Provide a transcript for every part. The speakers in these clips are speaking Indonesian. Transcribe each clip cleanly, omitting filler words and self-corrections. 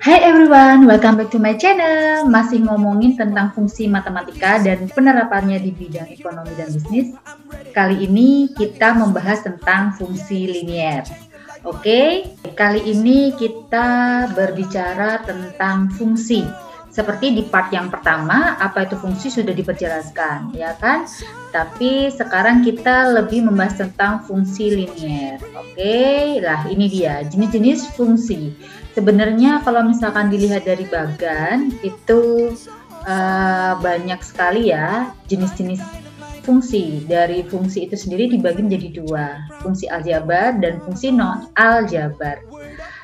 Hai everyone, welcome back to my channel. Masih ngomongin tentang fungsi matematika dan penerapannya di bidang ekonomi dan bisnis. Kali ini kita membahas tentang fungsi linier. Oke, kali ini kita berbicara tentang fungsi. Seperti di part yang pertama, apa itu fungsi sudah diperjelaskan, ya kan? Tapi sekarang kita lebih membahas tentang fungsi linier. Oke, lah ini dia jenis-jenis fungsi. Sebenarnya kalau misalkan dilihat dari bagan itu banyak sekali ya jenis-jenis fungsi. Dari fungsi itu sendiri dibagi menjadi dua, fungsi aljabar dan fungsi non aljabar.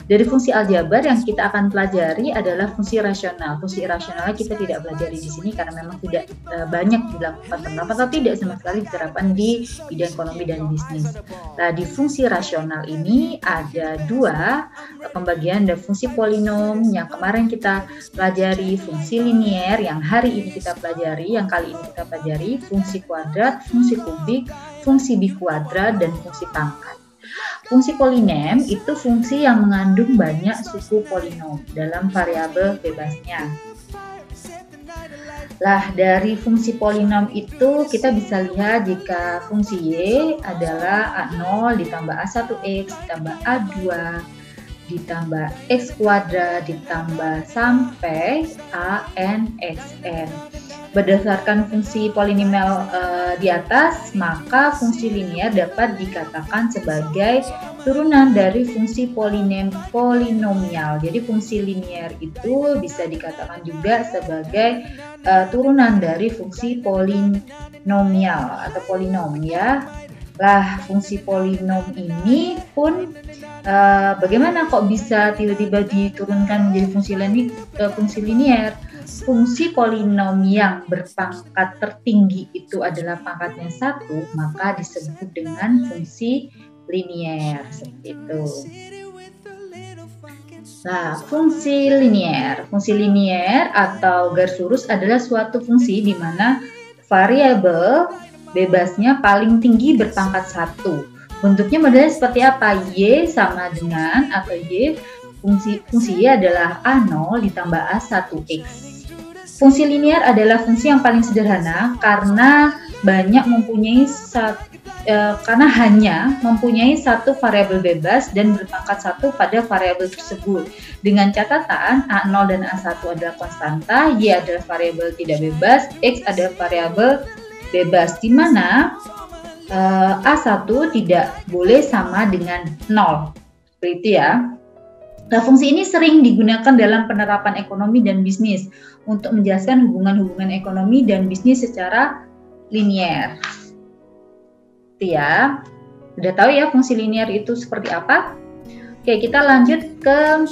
Dari fungsi aljabar yang kita akan pelajari adalah fungsi rasional. Fungsi rasionalnya kita tidak pelajari di sini karena memang tidak banyak dilakukan penerapan atau tidak sama sekali diterapkan di bidang ekonomi dan bisnis. Nah, di fungsi rasional ini ada dua pembagian, ada fungsi polinom yang kemarin kita pelajari, fungsi linier yang hari ini kita pelajari, yang kali ini kita pelajari, fungsi kuadrat, fungsi kubik, fungsi bikuadrat, dan fungsi pangkat. Fungsi polinom itu fungsi yang mengandung banyak suku polinom dalam variabel bebasnya. Lah, dari fungsi polinom itu kita bisa lihat jika fungsi Y adalah A0 ditambah A1X ditambah A2 ditambah X kuadrat ditambah sampai ANXN. Berdasarkan fungsi polinomial di atas, maka fungsi linier dapat dikatakan sebagai turunan dari fungsi polinomial. Jadi fungsi linier itu bisa dikatakan juga sebagai turunan dari fungsi polinomial atau polinom ya. Lah, fungsi polinom ini pun bagaimana kok bisa tiba-tiba diturunkan menjadi fungsi linier? Fungsi polinom yang berpangkat tertinggi itu adalah pangkatnya 1, maka disebut dengan fungsi linier, seperti itu. Nah, fungsi linier atau garis lurus adalah suatu fungsi di mana variabel bebasnya paling tinggi berpangkat 1. Bentuknya modelnya seperti apa? Y sama dengan atau Y fungsi Y adalah A0 ditambah A1X. Fungsi linier adalah fungsi yang paling sederhana karena hanya mempunyai satu variabel bebas dan berpangkat 1 pada variabel tersebut. Dengan catatan A0 dan A1 adalah konstanta, Y adalah variabel tidak bebas, X adalah variabel bebas, di mana A1 tidak boleh sama dengan 0. Seperti itu ya. Nah, fungsi ini sering digunakan dalam penerapan ekonomi dan bisnis untuk menjelaskan hubungan-hubungan ekonomi dan bisnis secara linier. Itu ya. Udah tahu ya fungsi linier itu seperti apa? Oke, kita lanjut ke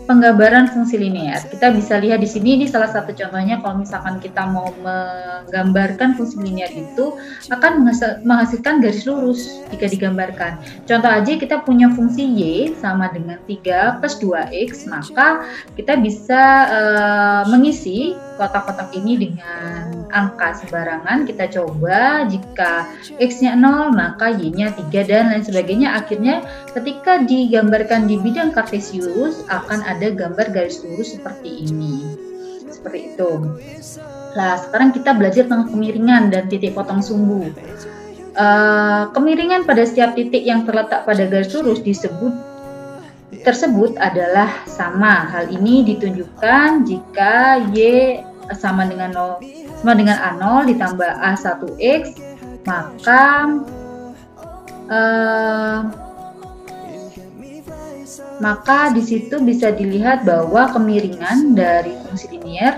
penggambaran fungsi linier. Kita bisa lihat di sini, ini salah satu contohnya kalau misalkan kita mau menggambarkan fungsi linier itu akan menghasilkan garis lurus jika digambarkan. Contoh aja kita punya fungsi Y sama dengan 3 plus 2X, maka kita bisa mengisi kotak-kotak ini dengan angka sembarangan. Kita coba jika X-nya 0 maka Y-nya 3 dan lain sebagainya. Akhirnya ketika digambarkan di bidang kartesius akan ada gambar garis lurus seperti ini. Seperti itu. Nah, sekarang kita belajar tentang kemiringan dan titik potong sumbu. Kemiringan pada setiap titik yang terletak pada garis lurus tersebut adalah sama. Hal ini ditunjukkan jika Y sama dengan A0 ditambah A1X, maka di situ bisa dilihat bahwa kemiringan dari fungsi linier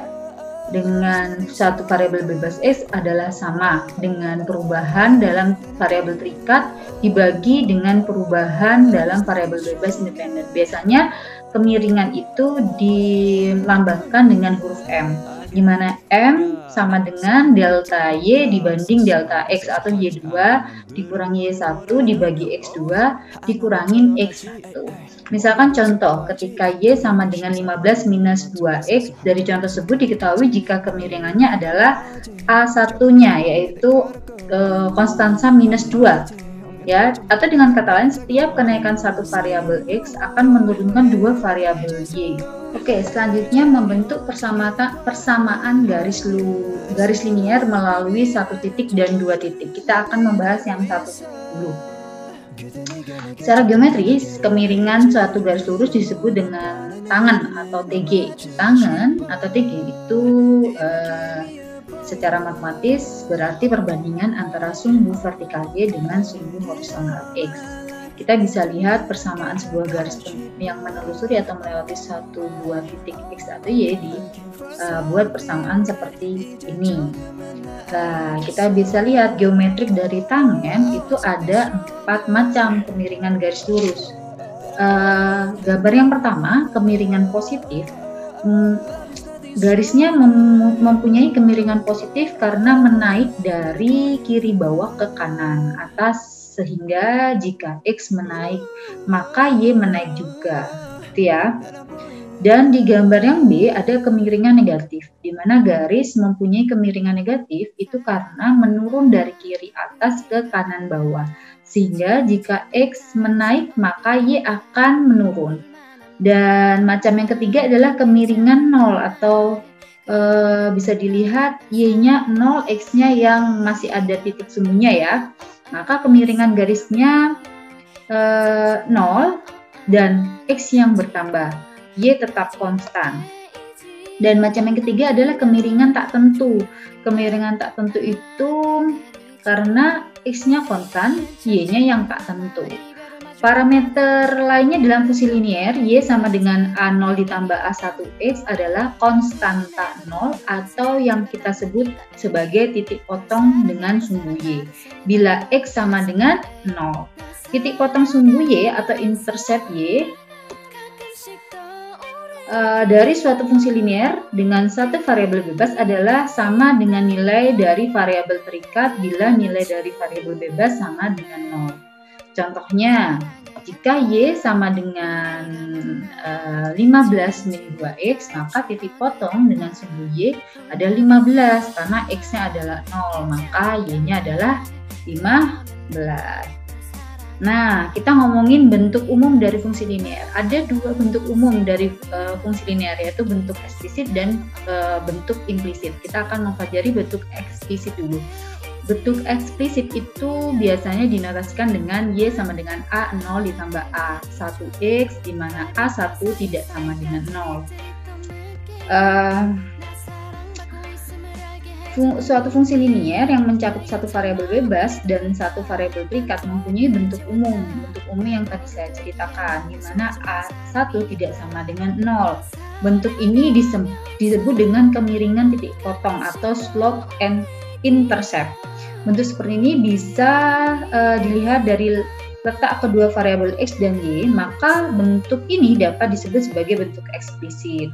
dengan satu variabel bebas X adalah sama dengan perubahan dalam variabel terikat dibagi dengan perubahan dalam variabel bebas independen. Biasanya kemiringan itu dilambangkan dengan huruf M, di mana M sama dengan delta Y dibanding delta X atau Y2 dikurangi Y1 dibagi X2 dikurangin X1. Misalkan contoh, ketika Y sama dengan 15 minus 2X, dari contoh tersebut diketahui jika kemiringannya adalah A1-nya, yaitu konstansa minus 2. Ya, atau dengan kata lain, setiap kenaikan satu variabel X akan menurunkan dua variabel Y. Oke, selanjutnya membentuk persamaan garis linier melalui satu titik dan dua titik. Kita akan membahas yang satu dulu. Secara geometris, kemiringan suatu garis lurus disebut dengan tangen atau TG. Tangen atau TG itu secara matematis berarti perbandingan antara sumbu vertikal Y dengan sumbu horizontal X. Kita bisa lihat persamaan sebuah garis yang menelusuri atau melewati satu dua titik X atau Y buat persamaan seperti ini. Nah, kita bisa lihat geometrik dari tangen itu ada 4 macam kemiringan garis lurus. Gambar yang pertama, kemiringan positif. Garisnya mempunyai kemiringan positif karena menaik dari kiri bawah ke kanan atas, sehingga jika X menaik maka Y menaik juga, gitu ya. Dan di gambar yang B ada kemiringan negatif, di mana garis mempunyai kemiringan negatif itu karena menurun dari kiri atas ke kanan bawah, sehingga jika X menaik maka Y akan menurun. Dan macam yang ketiga adalah kemiringan 0 atau bisa dilihat Y-nya 0, X-nya yang masih ada titik sumbunya ya. Maka kemiringan garisnya 0 dan X yang bertambah, Y tetap konstan. Dan macam yang ketiga adalah kemiringan tak tentu. Kemiringan tak tentu itu karena X-nya konstan, Y-nya yang tak tentu. Parameter lainnya dalam fungsi linier, Y sama dengan A0 ditambah A1X adalah konstanta 0 atau yang kita sebut sebagai titik potong dengan sumbu Y. Bila X sama dengan 0. Titik potong sumbu Y atau intercept Y dari suatu fungsi linier dengan satu variabel bebas adalah sama dengan nilai dari variabel terikat bila nilai dari variabel bebas sama dengan 0. Contohnya, jika Y sama dengan 15 min 2X, maka titik potong dengan sumbu Y ada 15, karena X-nya adalah 0, maka Y-nya adalah 15. Nah, kita ngomongin bentuk umum dari fungsi linier. Ada dua bentuk umum dari fungsi linier, yaitu bentuk eksplisit dan bentuk implisit. Kita akan mempelajari bentuk eksplisit dulu. Bentuk eksplisit itu biasanya dinotasikan dengan Y sama dengan A0 ditambah A1X, di mana A1 tidak sama dengan 0. Suatu fungsi linier yang mencakup satu variabel bebas dan satu variabel terikat mempunyai bentuk umum yang tadi saya ceritakan, di mana A1 tidak sama dengan 0. Bentuk ini disebut dengan kemiringan titik potong atau slope and intercept. Bentuk seperti ini bisa dilihat dari letak kedua variabel X dan Y, maka bentuk ini dapat disebut sebagai bentuk eksplisit.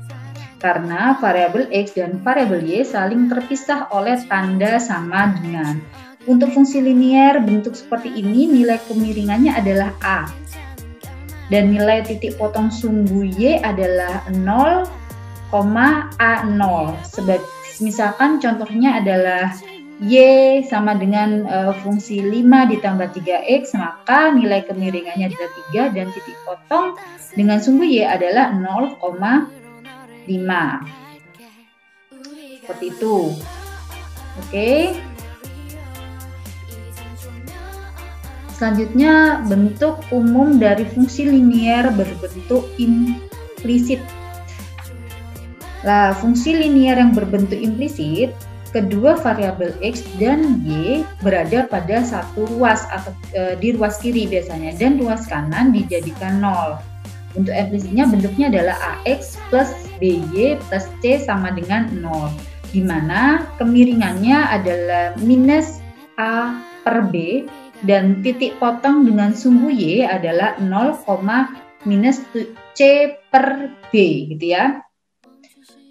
Karena variabel X dan variabel Y saling terpisah oleh tanda sama dengan. Untuk fungsi linier bentuk seperti ini nilai kemiringannya adalah A. Dan nilai titik potong sumbu Y adalah 0, A0. Misalkan contohnya adalah Y sama dengan fungsi 5 ditambah 3X, maka nilai kemiringannya adalah 3 dan titik potong dengan sumbu Y adalah 0,5. Seperti itu. Oke. Selanjutnya, bentuk umum dari fungsi linier berbentuk implisit. Nah, fungsi linier yang berbentuk implisit, kedua variabel X dan Y berada pada satu ruas atau di ruas kiri biasanya, dan ruas kanan dijadikan 0. Bentuk implisitnya bentuknya adalah AX plus BY plus C sama dengan 0, di mana kemiringannya adalah minus A per B dan titik potong dengan sumbu Y adalah 0, minus C per B, gitu ya.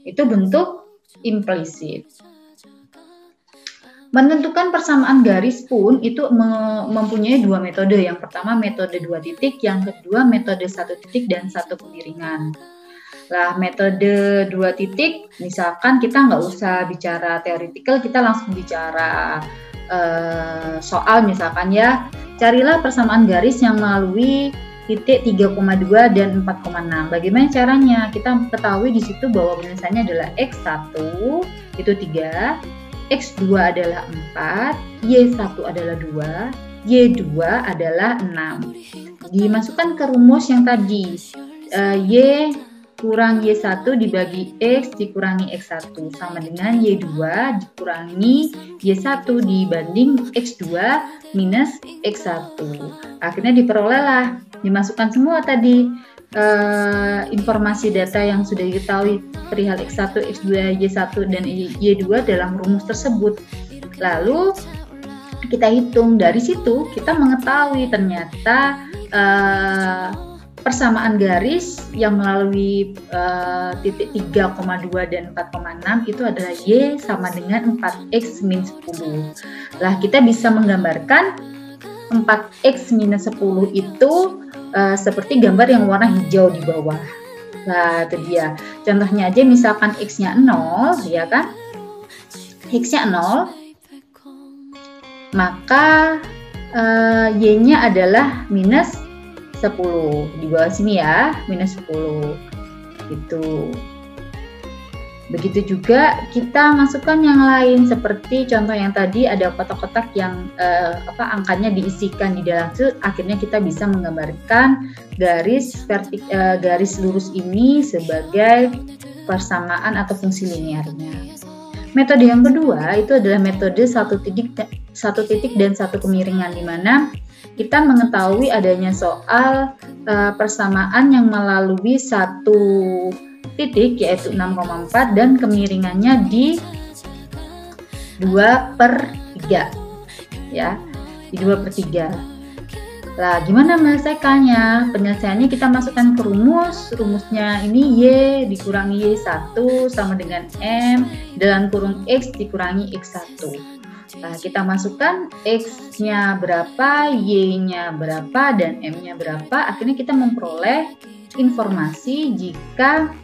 Itu bentuk implisit. Menentukan persamaan garis pun itu mempunyai dua metode. Yang pertama metode 2 titik, yang kedua metode 1 titik dan 1 kemiringan. Lah, metode 2 titik, misalkan kita nggak usah bicara teoritikal, kita langsung bicara soal misalkan ya, carilah persamaan garis yang melalui titik 3,2 dan 4,6. Bagaimana caranya? Kita ketahui di situ bahwa penyelesaiannya adalah X1 itu 3, X2 adalah 4, Y1 adalah 2, Y2 adalah 6. Dimasukkan ke rumus yang tadi, Y kurang Y1 dibagi X dikurangi X1 sama dengan Y2 dikurangi Y1 dibanding X2 minus X1. Akhirnya diperolehlah, dimasukkan semua tadi informasi data yang sudah diketahui perihal X1, X2, Y1, dan Y2 dalam rumus tersebut. Lalu kita hitung, dari situ kita mengetahui ternyata persamaan garis yang melalui titik 3,2 dan 4,6 itu adalah Y sama dengan 4X minus 10. Lah kita bisa menggambarkan 4X minus 10 itu seperti gambar yang warna hijau di bawah. Nah itu dia, contohnya aja misalkan X-nya 0 ya kan, X-nya 0, maka Y-nya adalah minus 10 di bawah sini ya, minus 10 gitu. Begitu juga kita masukkan yang lain seperti contoh yang tadi ada kotak-kotak yang angkanya diisikan di dalam itu, akhirnya kita bisa menggambarkan garis lurus ini sebagai persamaan atau fungsi linearnya. Metode yang kedua itu adalah metode satu titik dan satu kemiringan, di mana kita mengetahui adanya soal persamaan yang melalui satu titik yaitu 6,4 dan kemiringannya di 2/3 ya, di 2/3. Lah gimana menyelesaikannya? Penyelesaiannya kita masukkan ke rumusnya ini Y dikurangi Y1 sama dengan M dalam kurung X dikurangi X1. Nah, kita masukkan X-nya berapa, Y-nya berapa, dan M-nya berapa. Akhirnya kita memperoleh informasi jika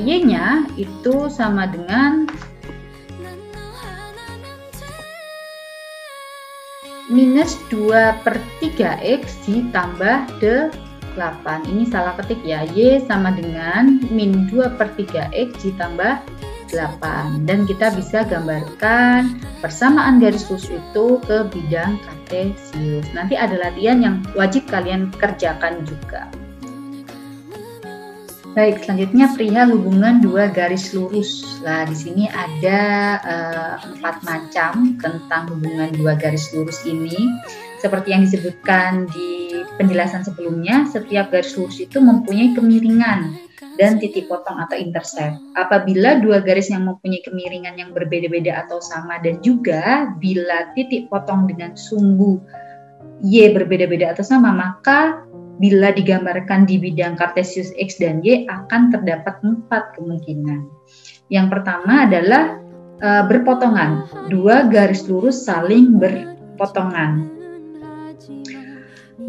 Y-nya itu sama dengan minus 2/3X ditambah 8. Ini salah ketik ya. Y sama dengan min 2/3X ditambah 8. Dan kita bisa gambarkan persamaan garis lurus itu ke bidang kartesius. Nanti ada latihan yang wajib kalian kerjakan juga. Baik, selanjutnya perihal hubungan dua garis lurus. Nah, di sini ada 4 macam tentang hubungan dua garis lurus ini. Seperti yang disebutkan di penjelasan sebelumnya, setiap garis lurus itu mempunyai kemiringan dan titik potong atau intercept. Apabila dua garis yang mempunyai kemiringan yang berbeda-beda atau sama, dan juga bila titik potong dengan sumbu Y berbeda-beda atau sama, maka bila digambarkan di bidang kartesius X dan Y akan terdapat 4 kemungkinan. Yang pertama adalah berpotongan, dua garis lurus saling berpotongan.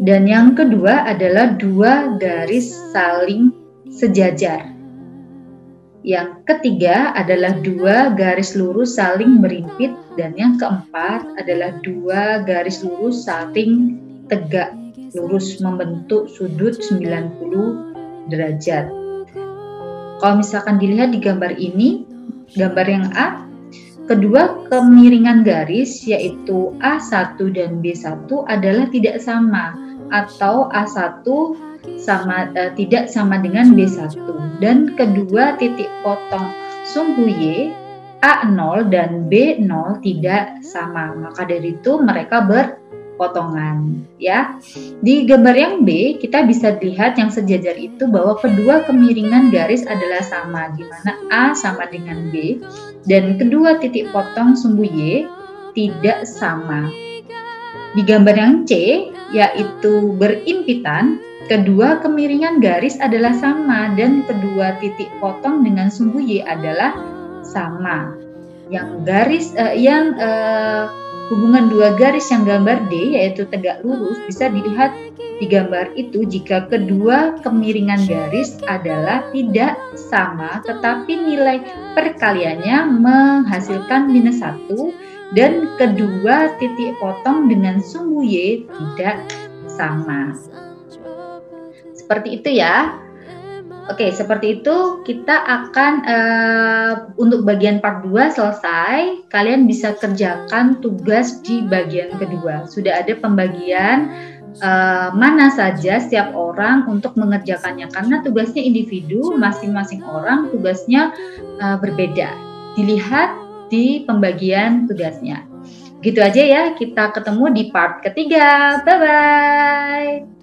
Dan yang kedua adalah dua garis saling sejajar. Yang ketiga adalah dua garis lurus saling berimpit, dan yang keempat adalah dua garis lurus saling tegak lurus membentuk sudut 90 derajat. Kalau misalkan dilihat di gambar ini, gambar yang A, kedua kemiringan garis yaitu A1 dan B1 adalah tidak sama, atau A1 tidak sama dengan B1, dan kedua titik potong sumbu Y A0 dan B0 tidak sama, maka dari itu mereka berpotongan ya. Di gambar yang B kita bisa lihat yang sejajar itu bahwa kedua kemiringan garis adalah sama, di mana A sama dengan B dan kedua titik potong sumbu Y tidak sama. Di gambar yang C yaitu berimpitan, kedua kemiringan garis adalah sama dan kedua titik potong dengan sumbu Y adalah sama. Hubungan dua garis yang gambar D yaitu tegak lurus bisa dilihat di gambar itu jika kedua kemiringan garis adalah tidak sama tetapi nilai perkaliannya menghasilkan -1 dan kedua titik potong dengan sumbu Y tidak sama. Seperti itu ya. Oke, seperti itu kita akan untuk bagian part 2 selesai. Kalian bisa kerjakan tugas di bagian kedua. Sudah ada pembagian mana saja setiap orang untuk mengerjakannya, karena tugasnya individu, masing-masing orang tugasnya berbeda. Dilihat di pembagian tugasnya. Gitu aja ya, kita ketemu di part ketiga. Bye-bye.